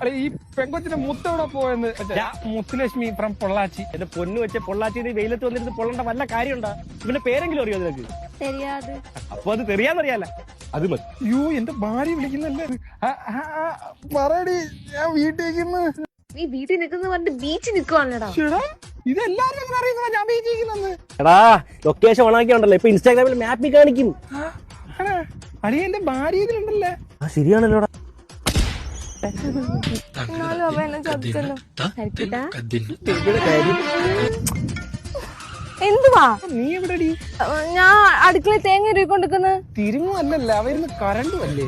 അല്ല ഈ പെങ്കൊച്ചിന്റെ മുത്തോടെ പോയെന്ന് മുത്തുലക്ഷ്മി ഫ്രം പൊള്ളാച്ചി. എന്റെ പൊന്നു വെച്ച പൊള്ളാച്ചി വെയിലത്ത് വന്നിരുന്ന് പൊള്ളേണ്ട വല്ല കാര്യമുണ്ടോ? ഇവന്റെ പേരെങ്കിലും അറിയോ നിനക്ക്? അപ്പൊ അത് തെറിയാന്നറിയാല. അത് മതി. യോ എന്റെ ഭാര്യ വിളിക്കുന്നല്ലേ. പറയടി, ഞാൻ വീട്ടിൽ നീ വീട്ടിൽ നിൽക്കുന്ന പറഞ്ഞിട്ട് ബീച്ചിൽ നിൽക്കുവാണല്ലോടാ. ഇതെല്ലാരും എങ്ങനെ അറിയുന്ന ഞാൻ വീട്ടിൽ. എടാ ലൊക്കേഷൻ ഓണാക്കിയുണ്ടല്ലോ ഇപ്പൊ ഇൻസ്റ്റാഗ്രാമിൽ മാപ്പിൽ കാണിക്കും. അടി എന്റെ ഭാര്യ ഇതിലുണ്ടല്ലേ. ശരിയാണല്ലോടാ. എന്തുവാ നീ എവിടെടി? ഞാൻ അടുക്കള തേങ്ങ ഇരിക്കൊണ്ടിരിക്കുന്നു. തിരുമല്ല, അവരുന്ന് കറണ്ടും അല്ലേ.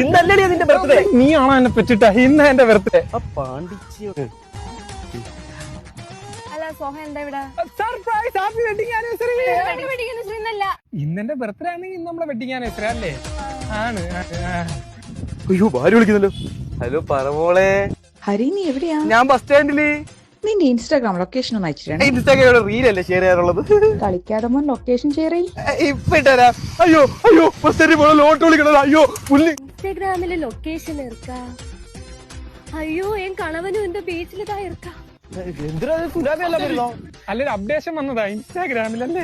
ഇന്നല്ലേ നിന്റെ ബർത്ത്ഡേ? നീ ആണോ എന്നെ പറ്റിട്ട? ഇന്ന് എന്റെ birthday. Surprise, happy wedding anniversary. ഇന്നെന്റെ ബർത്ത്ഡേ ആണെങ്കിൽ ഇന്ന് നമ്മളെ വെഡിങ് ആനിവേഴ്സറി അല്ലേ? ആണ്. അയ്യോ ഭാര്യ വിളിക്കുന്നല്ലോ. ഹലോ പറമോളെ. ഹരി, നീ എവിടെയാ? ഞാൻ ബസ് സ്റ്റാൻഡില്. നിന്റെ ഇൻസ്റ്റാഗ്രാം ലൊക്കേഷൻ ഒന്ന് അയച്ചിട്ടുണ്ട്. ഇൻസ്റ്റാഗ്രാമിൽ റീലല്ലേ ഷെയർ ചെയ്യാറുള്ളത്? കളിക്കാതെ മോൻ ലൊക്കേഷൻ ഷെയർ ചെയ്യും. ഇപ്പൊ ഇട്ടാ. അയ്യോ അയ്യോ ബസ് സ്റ്റാൻഡിൽ പോണ ലോട്ട് വിളിക്കണത്. അയ്യോ പുല്ല്. ഇൻസ്റ്റാഗ്രാമിലെ ലൊക്കേഷൻ ഇറക്കാ. അയ്യോ എൻ കണവനും എന്റെ ബീച്ചിലിതാ ഇറക്കാ. അല്ലൊരു അപ്ഡേഷൻ വന്നതാ ഇൻസ്റ്റാഗ്രാമിലല്ലേ.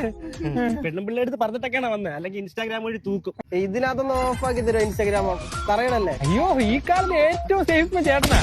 പെണ്ണും പിള്ളേർ അടുത്ത് പറഞ്ഞിട്ടൊക്കെയാണ് വന്നത്, അല്ലെങ്കിൽ ഇൻസ്റ്റാഗ്രാം വഴി തൂക്കും. ഇതിനകത്തൊന്ന് ഓഫ് ആക്കി തരുമോ? ഇൻസ്റ്റാഗ്രാമോ പറയണല്ലേ. അയ്യോ ഈ കാലത്ത് ഏറ്റവും സേഫ് ചേട്ടനാ.